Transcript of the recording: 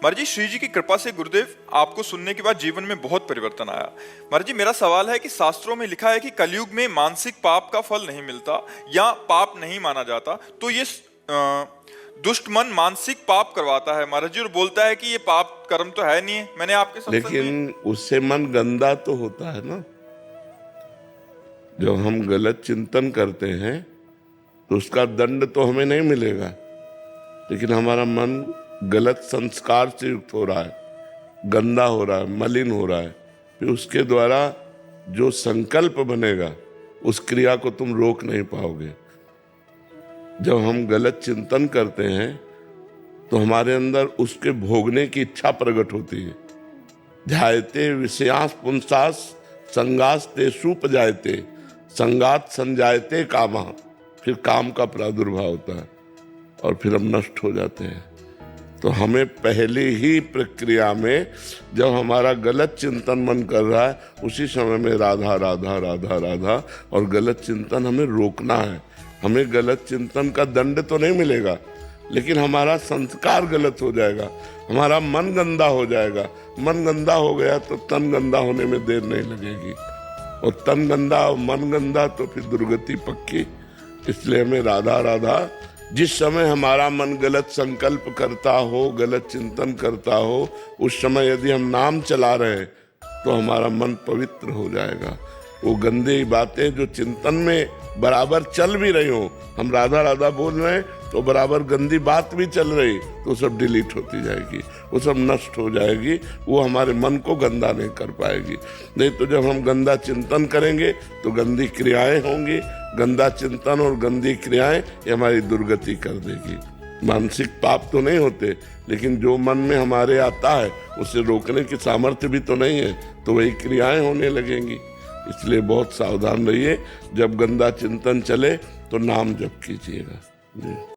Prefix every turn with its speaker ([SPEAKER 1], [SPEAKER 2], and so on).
[SPEAKER 1] महाराज जी, श्री जी की कृपा से गुरुदेव आपको सुनने के बाद जीवन में बहुत परिवर्तन आया। महाराज जी, मेरा सवाल है कि शास्त्रों में लिखा है कि कलयुग में मानसिक पाप का फल नहीं मिलता या पाप नहीं माना जाता, तो ये दुष्ट मन मानसिक पाप करवाता है महाराज जी और बोलता है कि ये पाप कर्म तो है नहीं है। मैंने आपके सत्संग
[SPEAKER 2] लेकिन उससे मन गंदा तो होता है ना। जब हम गलत चिंतन करते हैं तो उसका दंड तो हमें नहीं मिलेगा, लेकिन हमारा मन गलत संस्कार से युक्त हो रहा है, गंदा हो रहा है, मलिन हो रहा है। फिर उसके द्वारा जो संकल्प बनेगा उस क्रिया को तुम रोक नहीं पाओगे। जब हम गलत चिंतन करते हैं तो हमारे अंदर उसके भोगने की इच्छा प्रकट होती है। ध्यायते विषयास पुंसास संगास ते सुपजायते संगात संजायते कामा। फिर काम का प्रादुर्भाव होता है और फिर हम नष्ट हो जाते हैं। तो हमें पहले ही प्रक्रिया में जब हमारा गलत चिंतन मन कर रहा है उसी समय में राधा राधा राधा राधा और गलत चिंतन हमें रोकना है। हमें गलत चिंतन का दंड तो नहीं मिलेगा, लेकिन हमारा संस्कार गलत हो जाएगा, हमारा मन गंदा हो जाएगा। मन गंदा हो गया तो तन गंदा होने में देर नहीं लगेगी, और तन गंदा और मन गंदा तो फिर दुर्गति पक्की। इसलिए हमें राधा राधा, जिस समय हमारा मन गलत संकल्प करता हो, गलत चिंतन करता हो, उस समय यदि हम नाम चला रहे हैं तो हमारा मन पवित्र हो जाएगा। वो गंदी बातें जो चिंतन में बराबर चल भी रही हो, हम राधा राधा बोल रहे हैं तो बराबर गंदी बात भी चल रही, तो सब डिलीट होती जाएगी, वो सब नष्ट हो जाएगी। वो हमारे मन को गंदा नहीं कर पाएगी। नहीं तो जब हम गंदा चिंतन करेंगे तो गंदी क्रियाएं होंगी। गंदा चिंतन और गंदी क्रियाएं ये हमारी दुर्गति कर देगी। मानसिक पाप तो नहीं होते, लेकिन जो मन में हमारे आता है उसे रोकने की सामर्थ्य भी तो नहीं है, तो वही क्रियाएं होने लगेंगी। इसलिए बहुत सावधान रहिए। जब गंदा चिंतन चले तो नाम जप कीजिएगा। जी।